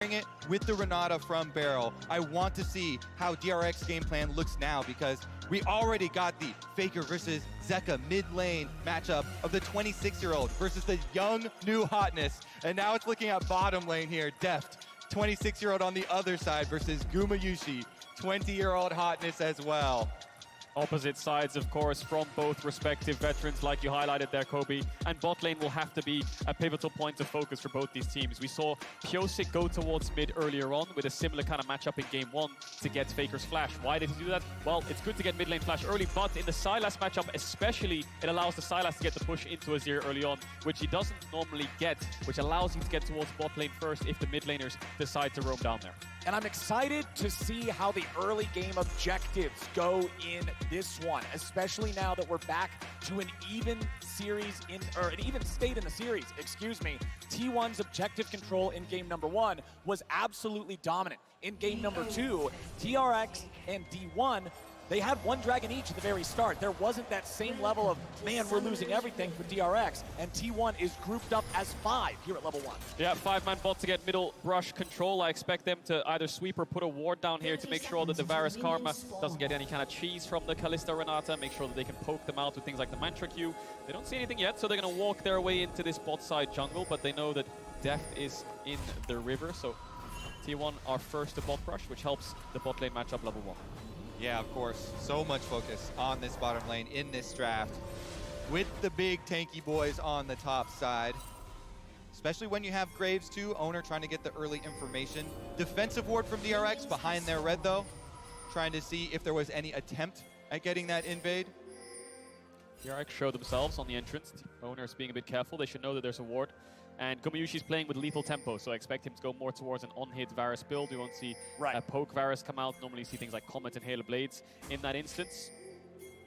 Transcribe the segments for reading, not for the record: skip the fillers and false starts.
it with the Renata from Barrel. I want to see how DRX game plan looks now because we already got the Faker versus Zeka mid lane matchup of the 26-year-old versus the young new hotness. And now it's looking at bottom lane here, Deft, 26-year-old on the other side versus Gumayushi, 20-year-old hotness as well. Opposite sides, of course, from both respective veterans, like you highlighted there, Kobe. And bot lane will have to be a pivotal point of focus for both these teams. We saw Pyosik go towards mid earlier on with a similar kind of matchup in game one to get Faker's flash. Why did he do that? Well, it's good to get mid lane flash early, but in the Sylas matchup especially, it allows the Sylas to get the push into Azir early on, which he doesn't normally get, which allows him to get towards bot lane first if the mid laners decide to roam down there. And I'm excited to see how the early game objectives go in this one, especially now that we're back to an even series or an even state in the series, excuse me. T1's objective control in game number one was absolutely dominant. In game number two, DRX and D1, they had one dragon each at the very start. There wasn't that same level of, man, we're losing everything for DRX. And T1 is grouped up as 5 here at level 1. Yeah, 5-man bot to get middle brush control. I expect them to either sweep or put a ward down here to make sure that the Varus Karma doesn't get any kind of cheese from the Kalista Renata, make sure that they can poke them out with things like the Mantra Q. They don't see anything yet, so they're going to walk their way into this bot side jungle, but they know that Deft is in the river, so T1 are first to bot brush, which helps the bot lane matchup level 1. Yeah, of course. So much focus on this bottom lane in this draft with the big tanky boys on the top side. Especially when you have Graves too, owner trying to get the early information. Defensive ward from DRX behind their red though, trying to see if there was any attempt at getting that invade. DRX show themselves on the entrance. Owner is being a bit careful. They should know that there's a ward. And Gumayushi's playing with lethal tempo, so I expect him to go more towards an on-hit Varus build. We won't see a poke Varus come out. Normally you see things like Comet and Hail of Blades in that instance.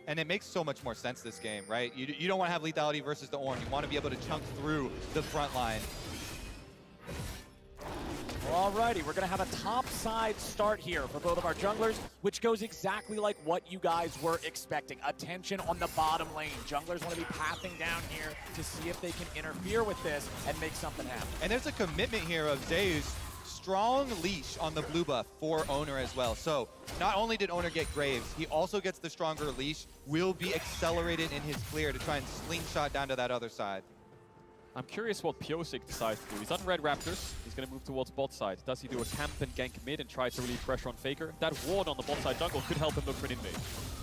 And it makes so much more sense this game, right? You don't want to have lethality versus the Ornn. You want to be able to chunk through the front line. Alrighty, we're going to have a top-side start here for both of our junglers, which goes exactly like what you guys were expecting. Attention on the bottom lane. Junglers want to be pathing down here to see if they can interfere with this and make something happen. And there's a commitment here of Zeus. Strong leash on the blue buff for Owner as well. So not only did Owner get Graves, he also gets the stronger leash, will be accelerated in his clear to try and slingshot down to that other side. I'm curious what Pyosik decides to do. He's on Red Raptors. He's going to move towards bot side. Does he do a camp and gank mid and try to relieve pressure on Faker? That ward on the bot side jungle could help him look for an invade.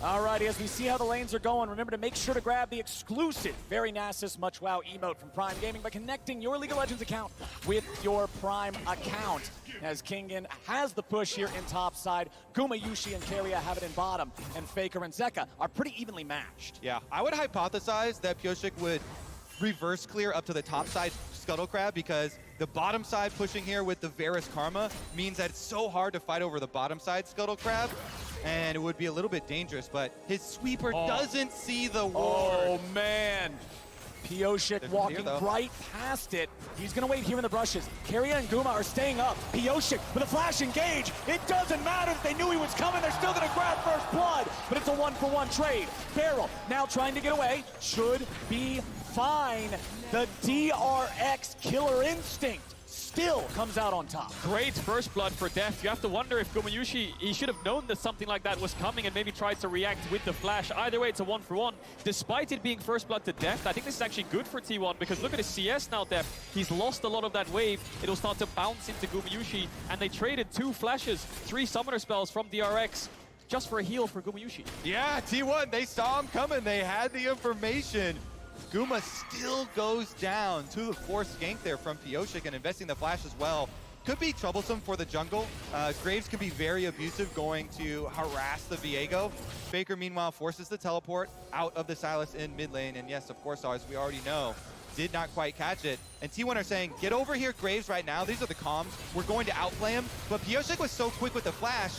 Alrighty, as we see how the lanes are going, remember to make sure to grab the exclusive Very Nasus Much Wow emote from Prime Gaming by connecting your League of Legends account with your Prime account. As Kingen has the push here in top side, Gumayushi and Keria have it in bottom, and Faker and Zeka are pretty evenly matched. Yeah, I would hypothesize that Pyosik would reverse clear up to the top side Scuttle Crab because the bottom side pushing here with the Varus Karma means that it's so hard to fight over the bottom side Scuttle Crab, and it would be a little bit dangerous, but his sweeper doesn't see the ward. Oh man, Pyosik walking right past it. He's gonna wait here in the brushes. Keria and Guma are staying up. Pyosik with a flash engage. It doesn't matter if they knew he was coming, they're still gonna grab first blood, but it's a 1-for-1 trade. Barrel now trying to get away, should be fine. The DRX killer instinct still comes out on top. Great first blood for Deft. You have to wonder if Gumayushi, he should have known that something like that was coming and maybe tried to react with the flash. Either way, it's a 1-for-1. Despite it being first blood to Deft, I think this is actually good for T1 because look at his CS now, Deft. He's lost a lot of that wave. It'll start to bounce into Gumayushi, and they traded 2 flashes, 3 summoner spells from DRX just for a heal for Gumayushi. Yeah, T1, they saw him coming. They had the information. Guma still goes down to the forced gank there from Pyosik, and investing the flash as well could be troublesome for the jungle. Graves can be very abusive, going to harass the Viego. Faker, meanwhile, forces the teleport out of the Sylas in mid lane, and yes, of course, as we already know, did not quite catch it. And T1 are saying, get over here, Graves, right now. These are the comms. We're going to outplay him. But Pyosik was so quick with the flash,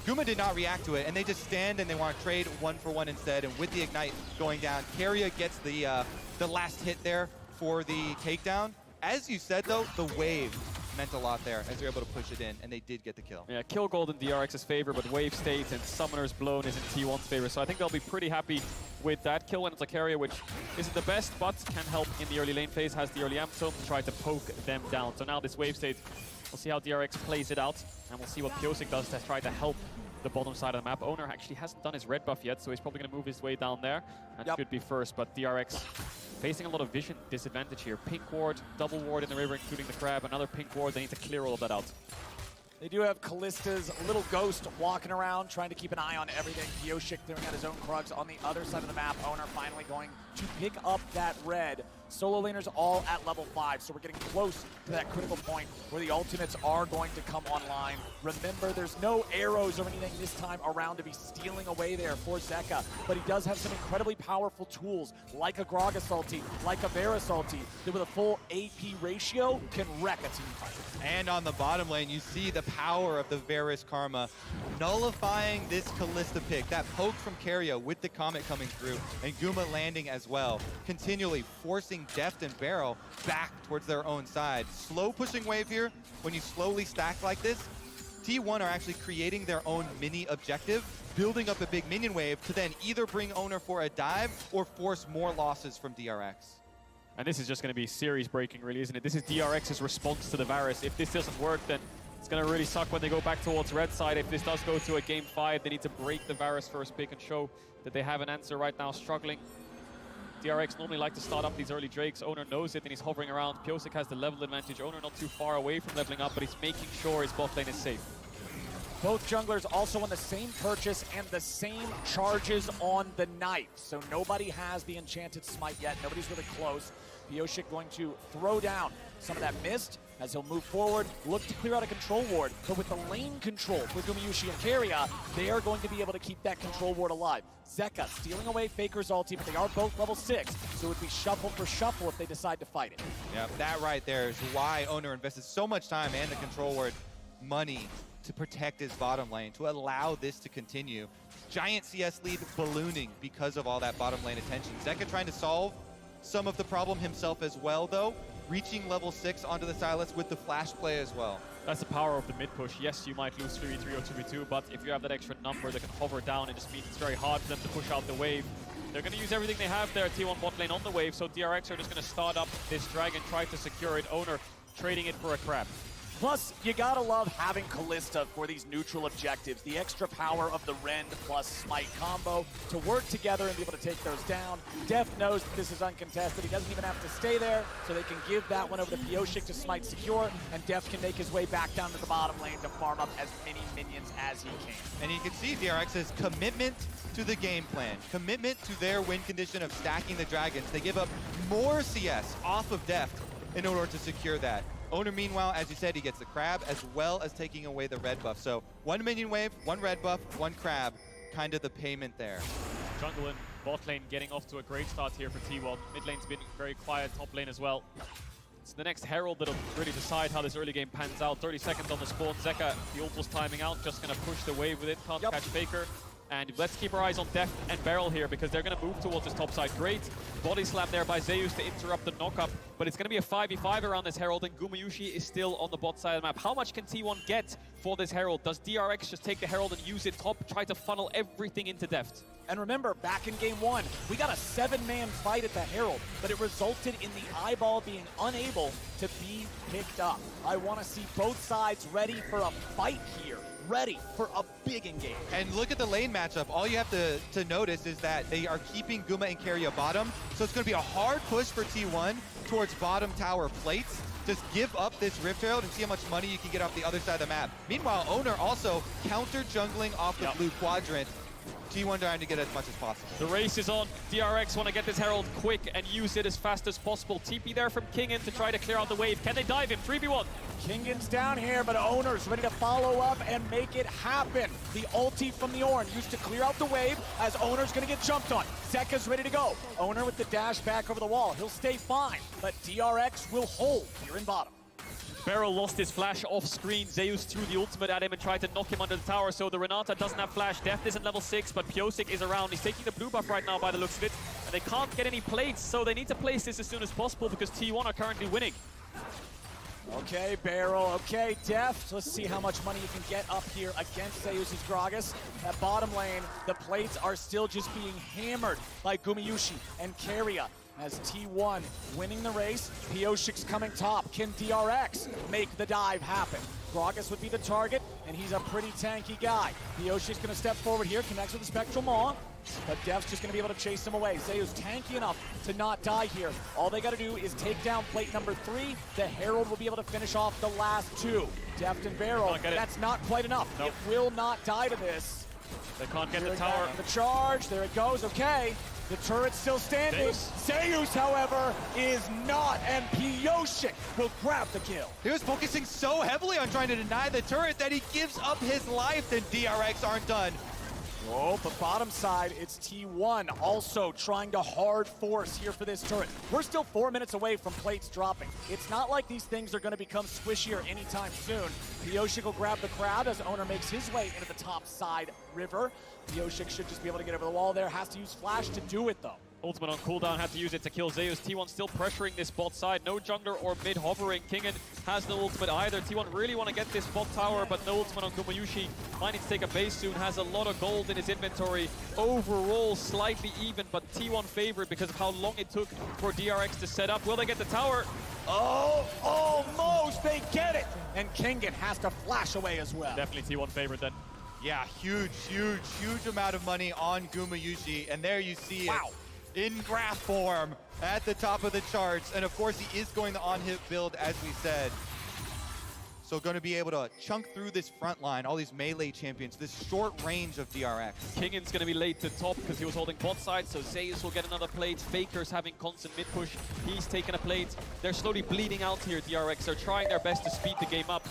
Guma did not react to it, and they just stand and they want to trade 1-for-1 instead. And with the Ignite going down, Keria gets the last hit there for the takedown. As you said, though, the wave meant a lot there as they're able to push it in, and they did get the kill. Yeah, kill gold in DRX's favor, but wave state and summoner's blown is in T1's favor. So I think they'll be pretty happy with that kill when it's a carrier, which isn't the best, but can help in the early lane phase, has the early amp tome to try to poke them down. So now this wave state We'll see how DRX plays it out, and we'll see what Pyosik does to try to help the bottom side of the map. Owner actually hasn't done his red buff yet, so he's probably going to move his way down there and should be first, but DRX facing a lot of vision disadvantage here. Pink ward, double ward in the river, including the crab, another pink ward. They need to clear all of that out. They do have Kallista's little ghost walking around, trying to keep an eye on everything. Pyosik throwing out his own Krugs on the other side of the map. Owner finally going to pick up that red. Solo laners all at level 5, so we're getting close to that critical point where the ultimates are going to come online. Remember, there's no arrows or anything this time around to be stealing away there for Zeka, but he does have some incredibly powerful tools, like a Gragas ulti, like a Varus ulti, that with a full AP ratio can wreck a team fight. And on the bottom lane, you see the power of the Varus Karma nullifying this Kalista pick. That poke from Keria with the Comet coming through, and Guma landing as well, continually forcing Deft and Barrel back towards their own side. Slow pushing wave here. When you slowly stack like this, T1 are actually creating their own mini objective, building up a big minion wave to then either bring Owner for a dive or force more losses from DRX. And this is just going to be series breaking, really, isn't it? This is DRX's response to the Varus. If this doesn't work, then it's going to really suck when they go back towards red side. If this does go to a game 5, they need to break the Varus first pick and show that they have an answer right now, struggling. DRX normally like to start up these early Drakes. Owner knows it and he's hovering around. Pyosik has the level advantage. Owner not too far away from leveling up, but he's making sure his bot lane is safe. Both junglers also on the same purchase and the same charges on the knife. So nobody has the enchanted smite yet. Nobody's really close. Pyosik going to throw down some of that mist as he'll move forward, look to clear out a control ward. But with the lane control for Gumayushi and Keria, they are going to be able to keep that control ward alive. Zeka stealing away Faker's ulti, but they are both level 6, so it would be shuffle for shuffle if they decide to fight it. Yeah, that right there is why Owner invested so much time and the control ward money to protect his bottom lane, to allow this to continue. Giant CS lead ballooning because of all that bottom lane attention. Zeka trying to solve some of the problem himself as well, though, reaching level 6 onto the Sylas with the flash play as well. That's the power of the mid push. Yes, you might lose 3v3 or 2v2, but if you have that extra number that can hover down, it just means it's very hard for them to push out the wave. They're going to use everything they have there, T1 bot lane on the wave, so DRX are just going to start up this dragon, try to secure it. Owner trading it for a crab. Plus, you gotta love having Kalista for these neutral objectives. The extra power of the Rend plus Smite combo to work together and be able to take those down. Def knows that this is uncontested. He doesn't even have to stay there, so they can give that one over to Pyosik to Smite secure, and Def can make his way back down to the bottom lane to farm up as many minions as he can. And you can see DRX's commitment to the game plan, commitment to their win condition of stacking the dragons. They give up more CS off of Deft in order to secure that. Owner, meanwhile, as you said, he gets the crab as well as taking away the red buff. So one minion wave, one red buff, one crab, kind of the payment there. Jungle and bot lane getting off to a great start here for T1. Mid lane's been very quiet, top lane as well. It's the next Herald that'll really decide how this early game pans out. 30 seconds on the spawn. Zeka, the ult was timing out, just going to push the wave with it. Can't catch Faker. And let's keep our eyes on Deft and Barrel here because they're going to move towards this top side. Great body slam there by Zeus to interrupt the knockup, but it's going to be a 5v5 around this Herald, and Gumayushi is still on the bot side of the map. How much can T1 get for this Herald? Does DRX just take the Herald and use it top, try to funnel everything into Deft? And remember, back in game 1, we got a 7-man fight at the Herald, but it resulted in the eyeball being unable to be picked up. I want to see both sides ready for a fight here. Ready for a big engage. And look at the lane matchup. All you have to notice is that they are keeping Guma and Keria bottom. So it's going to be a hard push for T1 towards bottom tower plates. Just give up this Rift Herald and see how much money you can get off the other side of the map. Meanwhile, Owner also counter jungling off the blue quadrant. T1 trying to get as much as possible. The race is on. DRX want to get this Herald quick and use it as fast as possible. TP there from Kingen to try to clear out the wave. Can they dive him? 3v1. Kingan's down here, but Owner's ready to follow up and make it happen. The ulti from the Ornn used to clear out the wave as Owner's going to get jumped on. Zeka's ready to go. Owner with the dash back over the wall. He'll stay fine, but DRX will hold here in bottom. Barrel lost his flash off screen. Zeus threw the ultimate at him and tried to knock him under the tower, so the Renata doesn't have flash. Deft isn't level 6, but Pyosik is around. He's taking the blue buff right now by the looks of it, and they can't get any plates, so they need to place this as soon as possible because T1 are currently winning. Okay, Barrel. Okay, Deft. Let's see how much money you can get up here against Zeus' Gragas. That bottom lane, the plates are still just being hammered by Gumayushi and Keria. as T1 winning the race. Pioshik's coming top. Can DRX make the dive happen? Gragas would be the target, and he's a pretty tanky guy. Pioshik's gonna step forward here, connects with the Spectral Maw, but Dev's just gonna be able to chase him away. Zeu's tanky enough to not die here. All they gotta do is take down plate number 3. The Herald will be able to finish off the last 2. Deft and Barrel, that's not quite enough. Nope. It will not die to this. They can't get Here the tower. The charge, there it goes, okay. The turret's still standing. Zeus, however, is not, and Pioshik will grab the kill. He was focusing so heavily on trying to deny the turret that he gives up his life, and DRX aren't done. Oh, but bottom side, it's T1 also trying to hard force here for this turret. We're still 4 minutes away from plates dropping. It's not like these things are going to become squishier anytime soon. Pioshik will grab the crowd as Owner makes his way into the top side river. Pioshik should just be able to get over the wall there. Has to use Flash to do it, though. Ultimate on cooldown, had to use it to kill Zeus. T1 still pressuring this bot side. No jungler or mid hovering. Kingen has no ultimate either. T1 really want to get this bot tower, but no ultimate on Gumayushi. Might take a base soon, has a lot of gold in his inventory. Overall, slightly even, but T1 favored because of how long it took for DRX to set up. Will they get the tower? Oh, almost, they get it! And Kingen has to flash away as well. Definitely T1 favorite then. Yeah, huge amount of money on Gumayushi, and there you see it. In graph form at the top of the charts. And of course, he is going the on-hit build, as we said. So going to be able to chunk through this front line, all these melee champions, this short range of DRX. Kingen's going to be late to top because he was holding bot side, so Zeus will get another plate. Faker's having constant mid push. He's taking a plate. They're slowly bleeding out here, DRX. They're trying their best to speed the game up.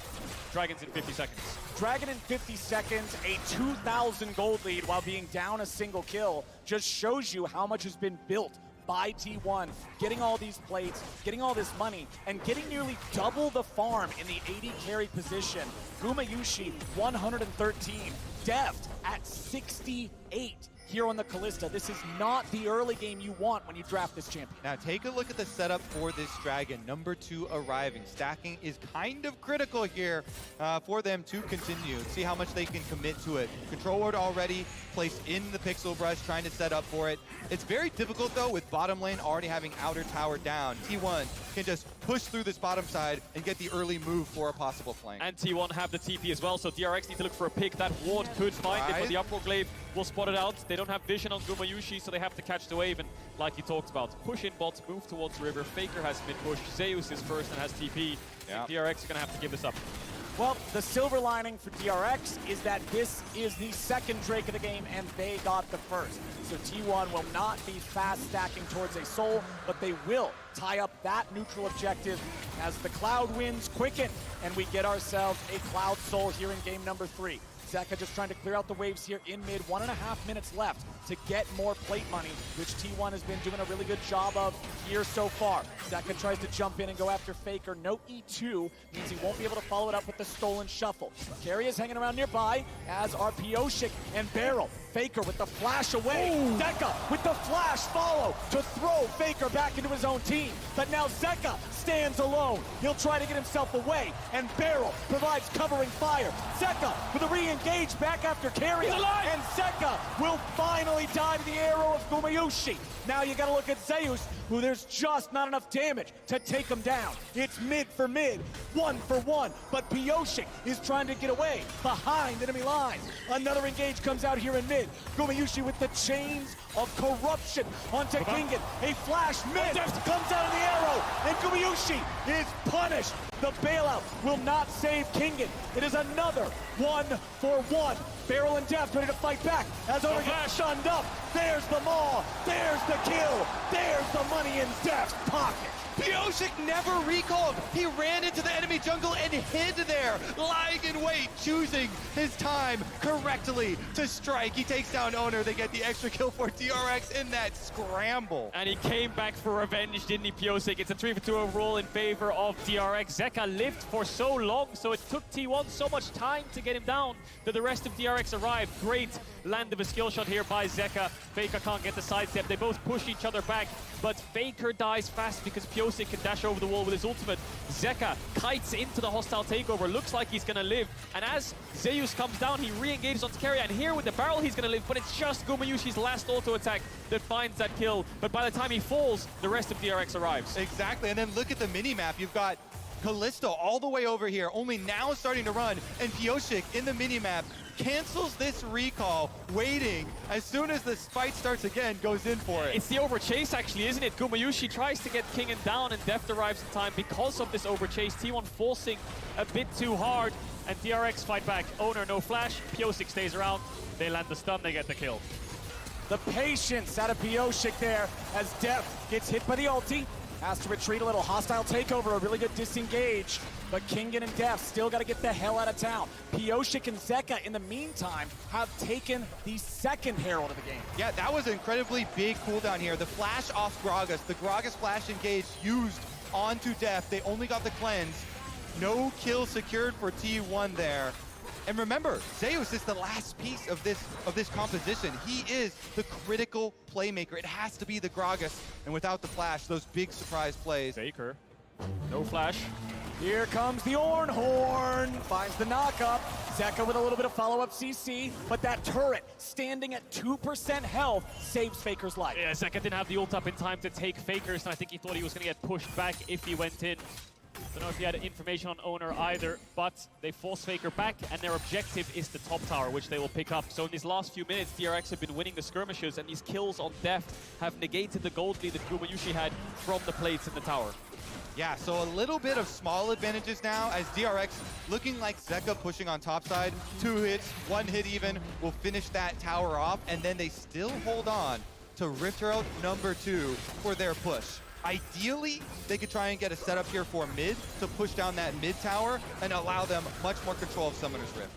Dragons in 50 seconds. Dragon in 50 seconds, a 2,000 gold lead while being down a single kill just shows you how much has been built by T1, getting all these plates, getting all this money, and getting nearly double the farm in the 80 carry position. Gumayushi, 113. Deft at 68 here on the Kalista. This is not the early game you want when you draft this champion. Now take a look at the setup for this dragon. Number 2 arriving. Stacking is kind of critical here for them to continue. See how much they can commit to it. Control ward already placed in the pixel brush, trying to set up for it. It's very difficult though with bottom lane already having outer tower down. T1 can just push through this bottom side and get the early move for a possible flank. And T1 have the TP as well, so DRX need to look for a pick. That ward could find it, but the uproar glaive will spot it out. They don't have vision on Gumayushi, so they have to catch the wave. And like you talked about, push in bots, move towards river. Faker has mid push. Zeus is first and has TP. Yeah. DRX are going to have to give this up. Well, the silver lining for DRX is that this is the second Drake of the game, and they got the first. So T1 will not be fast stacking towards a soul, but they will tie up that neutral objective as the Cloud winds quicken, and we get ourselves a Cloud soul here in game number 3. Zeka just trying to clear out the waves here in mid. 1.5 minutes left to get more plate money, which T1 has been doing a really good job of here so far. Zeka tries to jump in and go after Faker. No E2 means he won't be able to follow it up with the stolen shuffle. Carry is hanging around nearby, as are Pioshik and Barrel. Faker with the flash away. Zeka with the flash follow to throw Faker back into his own team. But now Zeka stands alone. He'll try to get himself away, and Barrel provides covering fire. Zeka with a re-engage back after carry, and Zeka will finally die to the arrow of Gumayushi. Now you gotta look at Zeus, who there's just not enough damage to take him down. It's mid for mid, 1 for 1, but Pioshik is trying to get away behind enemy lines. Another engage comes out here in mid. Gumayushi with the chains of corruption onto Kingen. A flash mid comes out of the arrow, and Gumayushi is punished. The bailout will not save Kingen. It is another 1 for 1. Barrel and Deft ready to fight back as Owner gets shunned up. There's the maw. There's the kill. There's the money in Deft's pocket. Pioshik never recalled. He ran into the enemy jungle and hid there, lying in wait, choosing his time correctly to strike. He takes down Owner. They get the extra kill for DRX in that scramble. And he came back for revenge, didn't he, Pioshik? It's a 3-for-2 overall in favor of DRX. Zeka lived for so long, so it took T1 so much time to get him down that the rest of DRX arrived. Great land of a skill shot here by Zeka. Faker can't get the sidestep. They both push each other back, but Faker dies fast because Pioshik can dash over the wall with his ultimate. Zeka kites into the hostile takeover, looks like he's gonna live. And as Zeus comes down, he re-engages onto Keria, and here with the barrel he's gonna live, but it's just Gumayusi's last auto attack that finds that kill. But by the time he falls, the rest of DRX arrives. Exactly, and then look at the mini-map. You've got Callisto all the way over here, only now starting to run, and Pyosik in the mini-map cancels this recall, waiting. As soon as the fight starts again, goes in for it. It's the overchase actually, isn't it? Gumayusi tries to get Kingen down, and Deft arrives in time because of this overchase. T1 forcing a bit too hard, and DRX fight back. Owner, no flash. Pyosik stays around. They land the stun, they get the kill. The patience out of Pyosik there as Deft gets hit by the ulti. Has to retreat a little. Hostile takeover, a really good disengage. But Kingen and Deft still got to get the hell out of town. Pyosik and Zeka, in the meantime, have taken the second Herald of the game. Yeah, that was an incredibly big cooldown here. The flash off Gragas, the Gragas flash engage used onto Deft. They only got the cleanse. No kill secured for T1 there. And remember, Zeus is the last piece of this composition. He is the critical playmaker. It has to be the Gragas. And without the flash, those big surprise plays. Faker, no flash. Here comes the Ornhorn, finds the knockup. Zeka with a little bit of follow-up CC, but that turret standing at 2% health saves Faker's life. Yeah, Zeka didn't have the ult up in time to take Faker's, and I think he thought he was going to get pushed back if he went in. Don't know if he had information on Owner either, but they force Faker back, and their objective is the top tower, which they will pick up. So in these last few minutes, DRX have been winning the skirmishes, and these kills on Deft have negated the gold lead that Gumayusi had from the plates in the tower. Yeah, so a little bit of small advantages now as DRX looking like Zeka pushing on top side. 2 hits, 1 hit even will finish that tower off, and then they still hold on to Rift Herald number 2 for their push. Ideally, they could try and get a setup here for mid to push down that mid tower and allow them much more control of Summoner's Rift.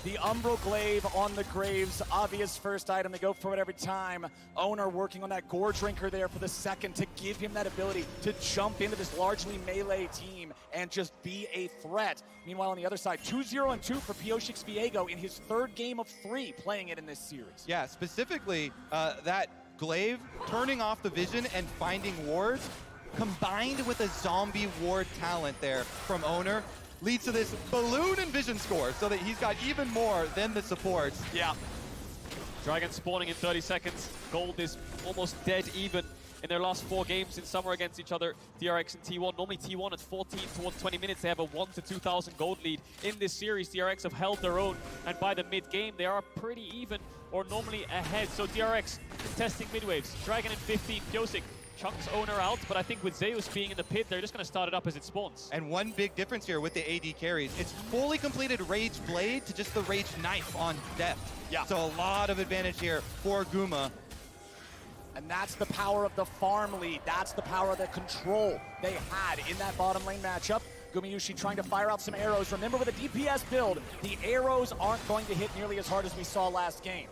The Umbral Glaive on the Graves, obvious first item. They go for it every time. Owner working on that Gore Drinker there for the second to give him that ability to jump into this largely melee team and just be a threat. Meanwhile, on the other side, 2-0-2 for Pyosik Viego in his 3rd game of 3 playing it in this series. Yeah, specifically that Glaive turning off the vision and finding wards combined with a zombie ward talent there from Owner leads to this balloon and vision score so that he's got even more than the supports. Yeah. Dragon spawning in 30 seconds. Gold is almost dead even in their last 4 games in summer against each other. DRX and T1. Normally T1 at 14 towards 20 minutes. They have a 1 to 2,000 gold lead. In this series, DRX have held their own, and by the mid-game, they are pretty even or normally ahead. So DRX testing mid-waves. Dragon in 15, Pyosik chunks Owner out, but I think with Zeus being in the pit, they're just going to start it up as it spawns. And one big difference here with the AD carries, it's fully completed Rage Blade to just the Rage Knife on Deft. Yeah. So a lot of advantage here for Guma. And that's the power of the farm lead. That's the power of the control they had in that bottom lane matchup. Gumayusi trying to fire out some arrows. Remember, with a DPS build, the arrows aren't going to hit nearly as hard as we saw last game.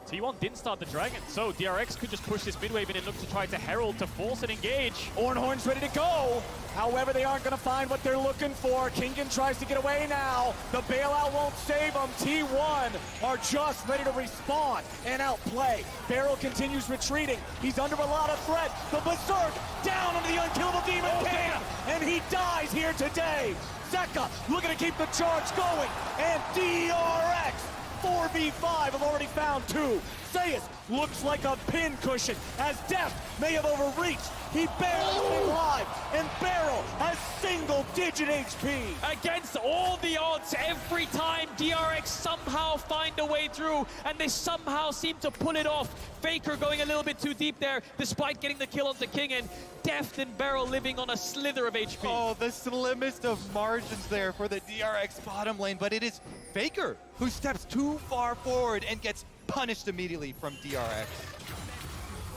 T1 didn't start the Dragon, so DRX could just push this mid-wave in and look to try to Herald to force an engage. Ornhorn's ready to go. However, they aren't going to find what they're looking for. Kingen tries to get away now. The bailout won't save them. T1 are just ready to respawn and outplay. Barrel continues retreating. He's under a lot of threat. The Berserk down into the unkillable Demon King. And he dies here today. Zeka looking to keep the charge going. And DRX 4v5 have already found 2. Zeus looks like a pin cushion as Deft may have overreached. He barely stays alive, and Barrel has single-digit HP. Against all the odds, every time DRX somehow find a way through, and they somehow seem to pull it off. Faker going a little bit too deep there, despite getting the kill onto King, and Deft and Barrel living on a slither of HP. Oh, the slimmest of margins there for the DRX bottom lane, but it is Faker who steps too far forward and gets punished immediately from DRX.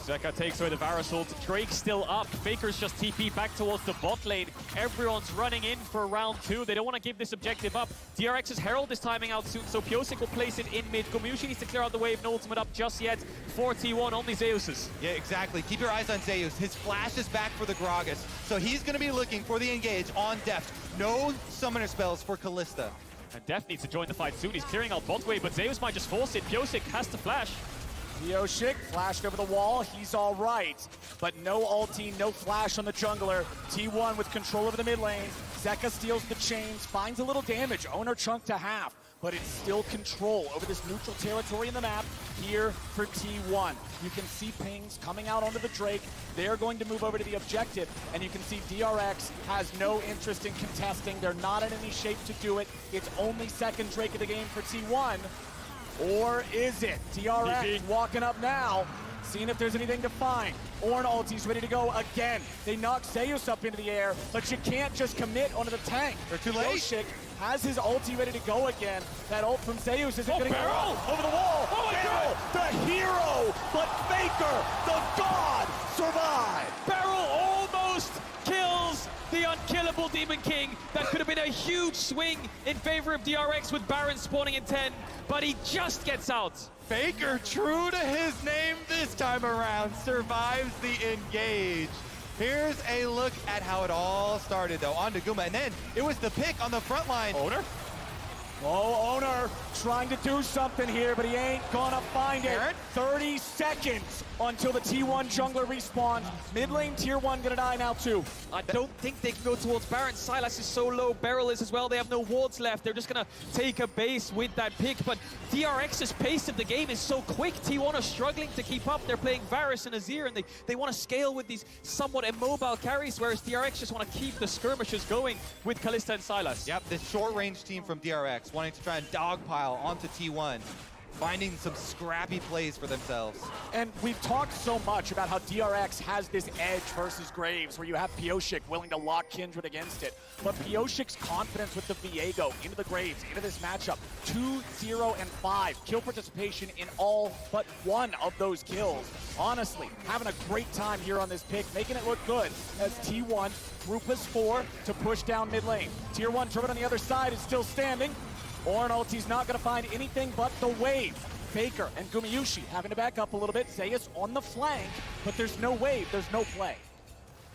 Zeka takes away the Varus ult. Drake's still up. Faker's just TP back towards the bot lane. Everyone's running in for round 2. They don't want to give this objective up. DRX's Herald is timing out soon, so Pyosik will place it in mid. Gumayusi needs to clear out the wave. No ultimate up just yet. 4T1, only Zeus's. Yeah, exactly. Keep your eyes on Zeus. His flash is back for the Gragas, so he's going to be looking for the engage on Deft. No summoner spells for Callista. And Deft needs to join the fight soon. He's clearing out bot wave, but Zeus might just force it. Pyosik has to flash. Pioshik flashed over the wall, he's all right. But no ulti, no flash on the jungler. T1 with control over the mid lane. Zeka steals the chains, finds a little damage. Owner chunked to half, but it's still control over this neutral territory in the map here for T1. You can see pings coming out onto the Drake. They're going to move over to the objective, and you can see DRX has no interest in contesting. They're not in any shape to do it. It's only second Drake of the game for T1. Or is it? DRX walking up now, seeing if there's anything to find. Ornn ulti's ready to go again. They knock Zeus up into the air, but you can't just commit onto the tank. They're too late. Pioshik has his ulti ready to go again. That ult from Zeus isn't going to go over the wall. Oh my Barrel, the hero, but Faker, the god, survived. Barrel almost kills the unkillable Demon King. That could have been a huge swing in favor of DRX with Baron spawning in 10, but he just gets out. Faker, true to his name this time around, survives the engage. Here's a look at how it all started, though, on to Guma, and then it was the pick on the front line. Owner? Oh, Owner trying to do something here, but he ain't gonna find it. Aaron? 30 seconds until the T1 jungler respawns. Mid lane tier 1 gonna die now too. I don't think they can go towards Baron. Sylas is so low, Beryl is as well. They have no wards left. They're just gonna take a base with that pick, but DRX's pace of the game is so quick. T1 are struggling to keep up. They're playing Varus and Azir, and they want to scale with these somewhat immobile carries, whereas DRX just want to keep the skirmishes going with Kalista and Sylas. Yep, this short-range team from DRX wanting to try and dogpile onto T1, finding some scrappy plays for themselves. And we've talked so much about how DRX has this edge versus Graves, where you have Pioshik willing to lock Kindred against it. But Pioshik's confidence with the Viego into the Graves, into this matchup, 2, 0, and 5. Kill participation in all but one of those kills. Honestly, having a great time here on this pick, making it look good as T1 group us 4 to push down mid lane. Tier 1 Turbine on the other side is still standing. Ornn ulti's not going to find anything but the wave. Faker and Gumayushi having to back up a little bit. Zeus on the flank, but there's no wave, there's no play.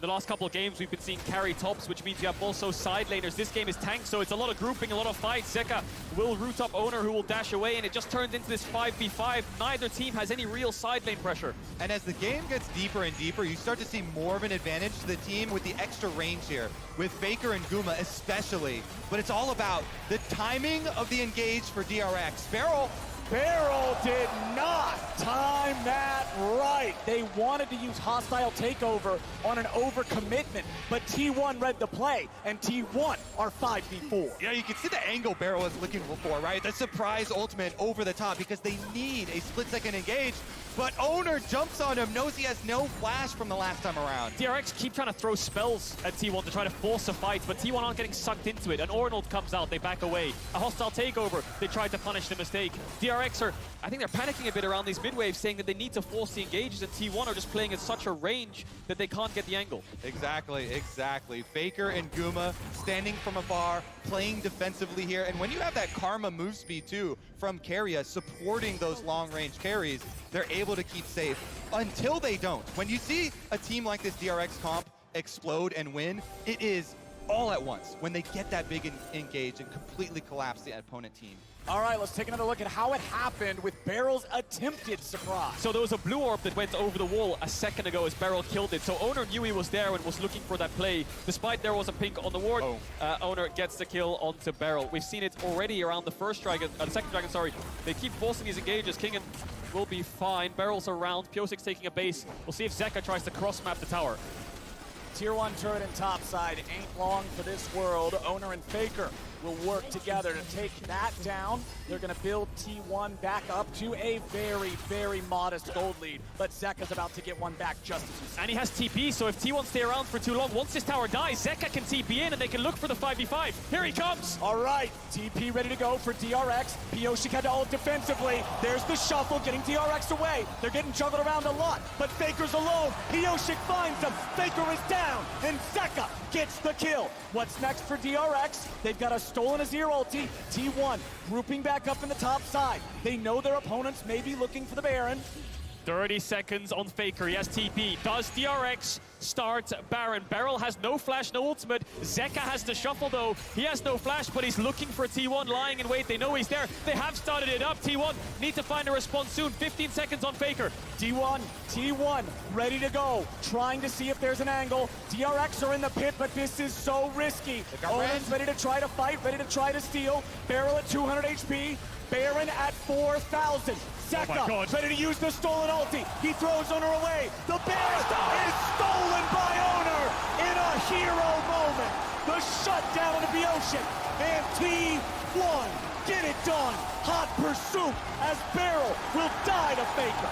The last couple of games we've been seeing carry tops, which means you have also side laners. This game is tank, so it's a lot of grouping, a lot of fights. Zeka will root up Owner, who will dash away, and it just turns into this 5v5. Neither team has any real side lane pressure. And as the game gets deeper and deeper, you start to see more of an advantage to the team with the extra range here, with Faker and Guma especially. But it's all about the timing of the engage for DRX. Beryl did not time that right. They wanted to use hostile takeover on an overcommitment, but T1 read the play, and T1 are 5v4. Yeah, you can see the angle Beryl was looking for, right? The surprise ultimate over the top because they need a split-second engage, but Owner jumps on him, knows he has no flash from the last time around. DRX keep trying to throw spells at T1 to try to force a fight, but T1 aren't getting sucked into it. An Ornn comes out, they back away. A hostile takeover, they tried to punish the mistake. DRX are, I think they're panicking a bit around these mid-waves, saying that they need to force the engages, and T1 are just playing at such a range that they can't get the angle. Exactly. Faker and Guma standing from afar, playing defensively here, and when you have that Karma move speed too from Keria supporting those long-range carries, they're able to keep safe until they don't. When you see a team like this DRX comp explode and win, it is all at once when they get that big engage and completely collapse the opponent team. All right, let's take another look at how it happened with Beryl's attempted surprise. So there was a blue orb that went over the wall a second ago as Beryl killed it. So Owner knew he was there and was looking for that play. Despite there was a pink on the ward, Owner gets the kill onto Beryl. We've seen it already around the second dragon, sorry. They keep forcing these engages. Kingen will be fine. Beryl's around. Piosik's taking a base. We'll see if Zeka tries to cross-map the tower. Tier 1 turret and topside ain't long for this world. Owner and Faker will work together to take that down. They're going to build T1 back up to a very, very modest gold lead. But Zeka's about to get one back just as you said. And he has TP, so if T1 stay around for too long, once this tower dies, Zeka can TP in and they can look for the 5v5. Here he comes! All right, TP ready to go for DRX. Pioshik had to ult defensively. There's the shuffle, getting DRX away. They're getting juggled around a lot, but Faker's alone. Pioshik finds him. Faker is down, and Zeka gets the kill. What's next for DRX? They've got a stolen Azir ulti. T1 grouping back up in the top side. They know their opponents may be looking for the Baron. 30 seconds on Faker. He has TP. Does DRX start Baron. Beryl has no flash, no ultimate. Zeka has to shuffle though. He has no flash, but he's looking for T1 lying in wait. They know he's there. They have started it up. T1 need to find a response soon. 15 seconds on Faker. T1 ready to go, trying to see if there's an angle. DRX are in the pit, but this is so risky. Owen's ready to try to fight, ready to try to steal. Beryl at 200 HP, Baron at 4,000. Zeka ready to use the stolen ulti. He throws Owner away. The Baron is stolen by Owner in a hero moment. The shutdown of the ocean, and T1 get it done. Hot pursuit as Beryl will die to Faker.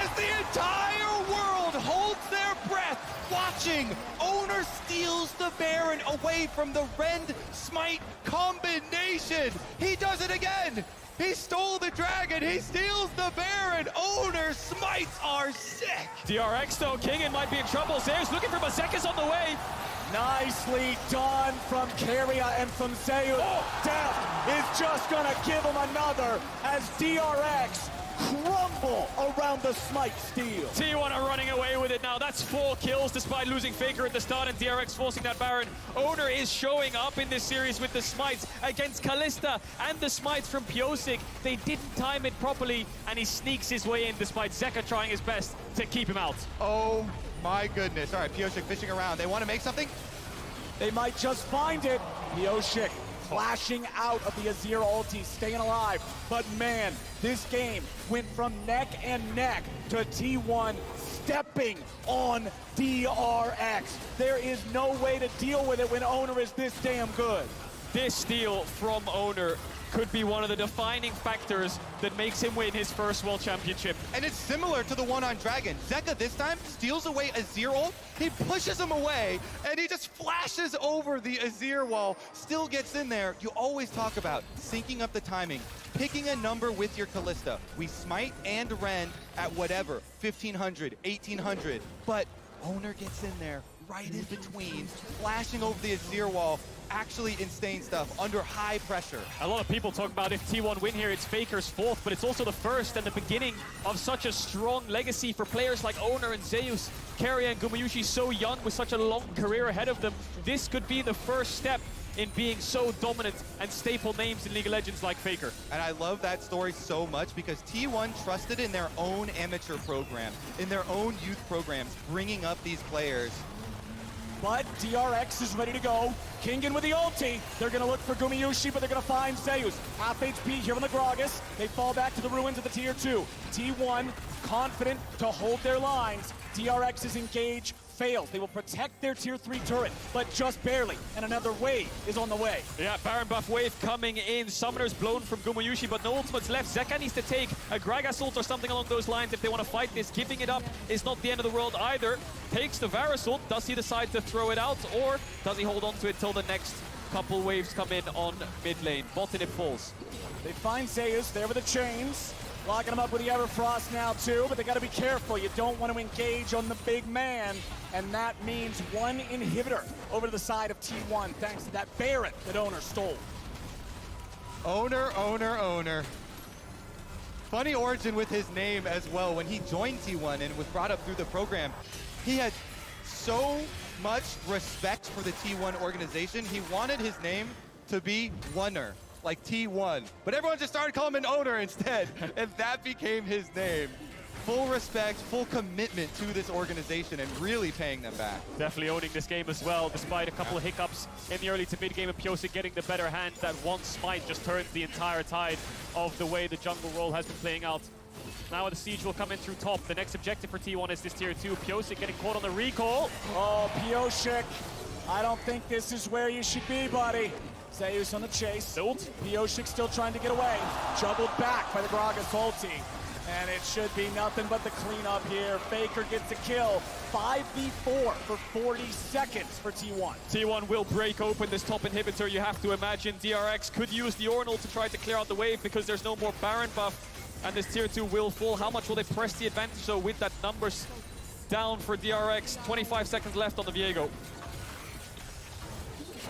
As the entire world holds their breath, watching, Owner steals the Baron away from the Rend Smite combination. He does it again. He stole the dragon. He steals the Baron. Owner smites are sick. DRX though, King might be in trouble. Zeus looking for Mazeka's on the way. Nicely done from Keria and from Zeus. Death is just gonna give him another as DRX crumble around the smite steal. T1 are running away with it now. That's 4 kills despite losing Faker at the start and DRX forcing that Baron. Owner is showing up in this series with the smites against Kalista and the smites from Piosik. They didn't time it properly and he sneaks his way in despite Zeka trying his best to keep him out. Oh my goodness. All right, Piosik fishing around. They want to make something? They might just find it. Piosik flashing out of the Azir ulti, staying alive. But man, this game went from neck and neck to T1 stepping on DRX. There is no way to deal with it when Owner is this damn good. This steal from Owner could be one of the defining factors that makes him win his first World Championship. And it's similar to the one on Dragon. Zeka this time steals away Azir ult, he pushes him away, and he just flashes over the Azir wall, still gets in there. You always talk about syncing up the timing, picking a number with your Kalista. We smite and rend at whatever, 1500, 1800, but Owner gets in there right in between, flashing over the Azir wall, actually insane stuff under high pressure. A lot of people talk about if T1 win here, it's Faker's fourth, but it's also the first and the beginning of such a strong legacy for players like Owner and Zeus. Keria and Gumayushi so young with such a long career ahead of them. This could be the first step in being so dominant and staple names in League of Legends like Faker. And I love that story so much because T1 trusted in their own amateur program, in their own youth programs, bringing up these players. But DRX is ready to go. Kingen with the ulti. They're going to look for Gumayushi, but they're going to find Zeus. Half HP here on the Gragas. They fall back to the ruins of the tier 2. T1 confident to hold their lines. DRX's engage fails. They will protect their tier 3 turret, but just barely. And another wave is on the way. Yeah, Baron buff wave coming in. Summoners blown from Gumayushi, but no ultimates left. Zeka needs to take a Gragas ult or something along those lines if they want to fight this. Giving it up is not the end of the world either. Takes the Varus ult. Does he decide to throw it out, or does he hold on to it till the next couple waves come in on mid lane? Bot and it falls. They find Zeus there with the chains. Locking him up with the Everfrost now too, but they got to be careful. You don't want to engage on the big man, and that means one inhibitor over to the side of T1 thanks to that Baron that Owner stole. Owner. Funny origin with his name as well. When he joined T1 and was brought up through the program, he had so much respect for the T1 organization. He wanted his name to be Oner, like T1. But everyone just started calling him Owner instead, and that became his name. Full respect, full commitment to this organization and really paying them back. Definitely owning this game as well, despite a couple of hiccups in the early to mid game and Piosik getting the better hand. That one smite just turned the entire tide of the way the jungle role has been playing out. Now the siege will come in through top. The next objective for T1 is this tier 2. Piosik getting caught on the recall. Oh, Piosik, I don't think this is where you should be, buddy. Zeus on the chase. Ult. Piosik still trying to get away. Juggled back by the Gragas ulti. And it should be nothing but the cleanup here. Faker gets a kill. 5v4 for 40 seconds for T1. T1 will break open this top inhibitor. You have to imagine DRX could use the Ornal to try to clear out the wave because there's no more Baron buff. And this tier 2 will fall. How much will they press the advantage? So with that numbers down for DRX, 25 seconds left on the Viego.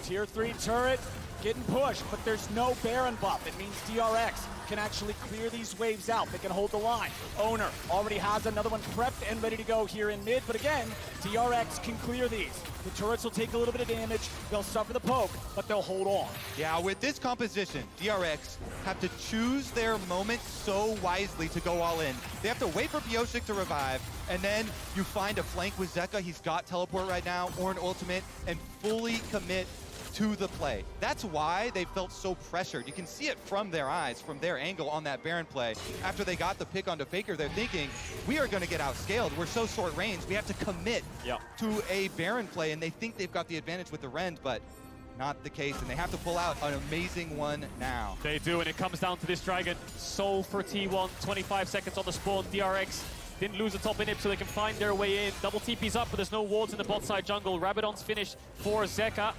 Tier 3 turret getting pushed, but there's no Baron buff. It means DRX can actually clear these waves out. They can hold the line. Owner already has another one prepped and ready to go here in mid, but again, DRX can clear these. The turrets will take a little bit of damage. They'll suffer the poke, but they'll hold on. Yeah, with this composition, DRX have to choose their moment so wisely to go all in. They have to wait for Pyosik to revive, and then you find a flank with Zeka. He's got teleport right now, or an ultimate, and fully commit to the play. That's why they felt so pressured. You can see it from their eyes, from their angle on that Baron play. After they got the pick onto Faker, they're thinking, we are going to get outscaled. We're so short range. We have to commit to a Baron play, and they think they've got the advantage with the Rend, but not the case, and they have to pull out an amazing one now. They do, and it comes down to this Dragon. Soul for T1, 25 seconds on the spawn. DRX didn't lose the top inhib, so they can find their way in. Double TP's up, but there's no wards in the bot side jungle. Rabadon's finished for Zeka.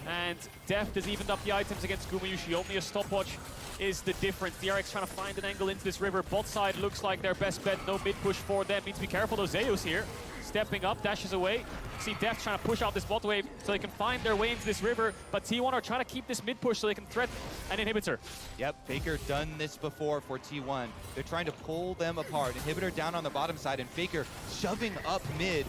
And Deft has evened up the items against Gumayushi. Only a stopwatch is the difference. DRX trying to find an angle into this river. Bot side looks like their best bet. No mid push for them. Need to be careful though. Zeus here, stepping up, dashes away. See Deft trying to push out this bot wave so they can find their way into this river. But T1 are trying to keep this mid push so they can threat an inhibitor. Yep, Faker done this before for T1. They're trying to pull them apart. Inhibitor down on the bottom side, and Faker shoving up mid.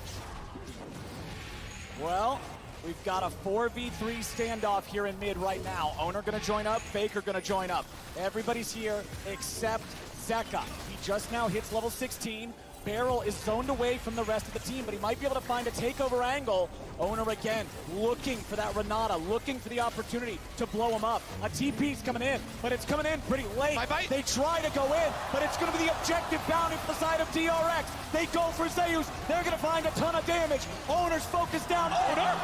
Well, we've got a 4v3 standoff here in mid right now. Owner gonna join up, Faker gonna join up. Everybody's here except Zeka. He just now hits level 16. Barrel is zoned away from the rest of the team, but he might be able to find a takeover angle. Owner again, looking for that Renata, looking for the opportunity to blow him up. A TP's coming in, but it's coming in pretty late. They try to go in, but it's gonna be the objective bounding for the side of DRX. They go for Zeus, they're gonna find a ton of damage. Owner's focused down,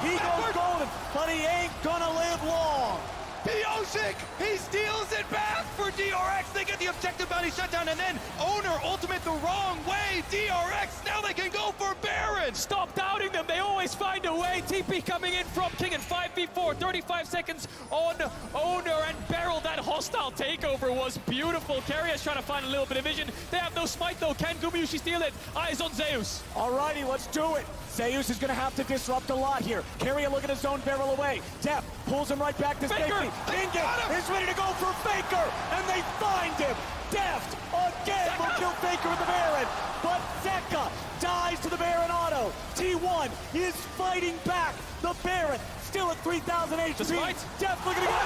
he goes golden, but he ain't gonna live long. Pyosik, he steals it back for DRX. They get the objective bounty shutdown, and then Owner ultimate the wrong way. DRX, now they can go for Baron. Stop doubting them. They always find a way. TP coming in from King in 5v4. 35 seconds on Owner and Barrel. That hostile takeover was beautiful. Carrier's trying to find a little bit of vision. They have no smite though. Can Gumayushi steal it? Eyes on Zeus. Alrighty, let's do it. Zeus is going to have to disrupt a lot here. Carrier looking to zone Barrel away. Deft pulls him right back to safety. Inget is ready to go for Faker, and they find him. Deft again will kill Faker with the Baron, but Zeka dies to the Baron auto. T1 is fighting back. The Baron still at 3,000 HP. Deft looking to go.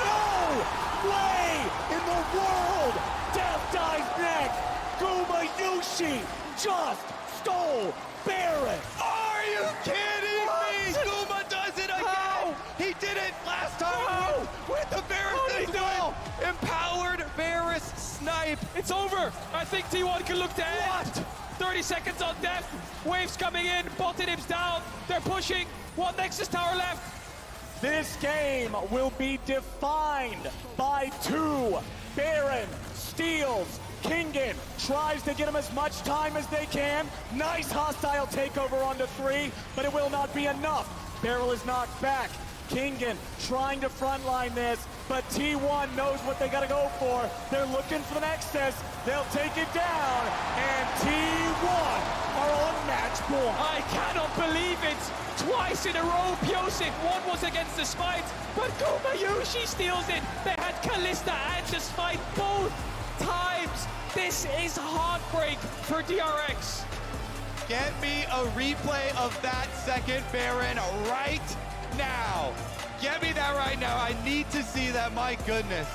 No way in the world. Deft dies next. Gumayushi just stole Baron! Are you kidding me? Guma does it again! He did it last time with the Varus as well! Empowered Varus snipe! It's over! I think T1 can look to end! 30 seconds on Deft, waves coming in, bot inhibs down, they're pushing, one Nexus tower left! This game will be defined by two. Baron steals. Kingen tries to get him as much time as they can. Nice hostile takeover onto 3, but it will not be enough. Barrel is knocked back. Kingen trying to frontline this, but T1 knows what they gotta go for. They're looking for the Nexus. They'll take it down, and T1 are on match point. I cannot believe it! Twice in a row, Pyosik. One was against the Smite, but Gumayushi steals it. They had Kalista and the Smite both times. This is heartbreak for DRX. Get me a replay of that second Baron right now. Get me that right now. I need to see that, my goodness.